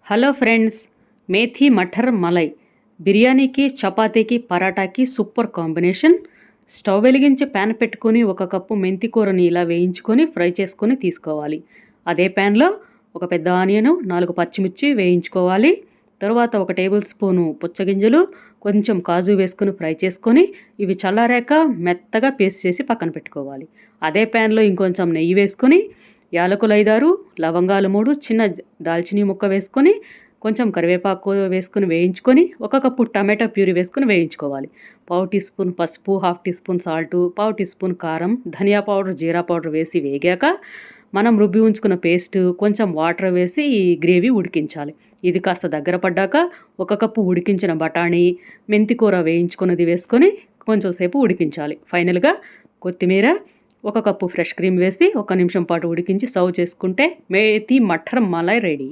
Hello friends, methi matar malai బిర్యానీకి, చపాతీకి, పరాటాకి super combination. Stove వెలిగించి pan పెట్టుకొని 1 కప్పు మెంతి కూరని ఇలా వేయించుకొని ఫ్రై చేసుకొని తీసుకోవాలి. అదే ప్యాన్లో ఒక పెద్ద ఆనియను, 4 పచ్చిమిర్చి వేయించుకోవాలి. తర్వాత 1 టేబుల్ స్పూను పుచ్చగింజలు, కొంచెం కాజు వేసుకొని ఫ్రై చేసుకొని ఇవి చల్లారాక మెత్తగా పేస్ట్ చేసి పక్కన పెట్టుకోవాలి. అదే ప్యాన్లో ఇంకొంచెం నెయ్యి వేసుకొని యాలకులు 5-6, లవంగాలు 3, చిన్న దాల్చినీ ముక్క వేసుకొని కొంచెం కరివేపాకు వేసుకొని వేయించుకొని 1 కప్పు టమాటా ప్యూరీ వేసుకొని వేయించుకోవాలి. 1/2 టీ స్పూన్ పసుపు, 1/2 teaspoon salt, 1/2 teaspoon కారం, ధనియా పౌడర్, జీరా పౌడర్ వేసి వేగాక మనం రుబ్బి ఉంచుకున్న పేస్ట్, కొంచెం వాటర్ వేసి ఈ గ్రేవీ ఉడికించాలి. ఇది కాస్త దగ్గర పడ్డాక 1 కప్పు ఉడికించిన బఠానీ, మెంతి కూర వేయించుకున్నది వేసుకొని కొంచెం సేపు ఉడికించాలి. ఫైనల్గా కొత్తిమీర, 1 కప్పు ఫ్రెష్ క్రీమ్ వేసి 1 నిమిషం పాటు ఉడికించి సర్వ్ చేసుకుంటే మేథీ మటర్ మలై రెడీ.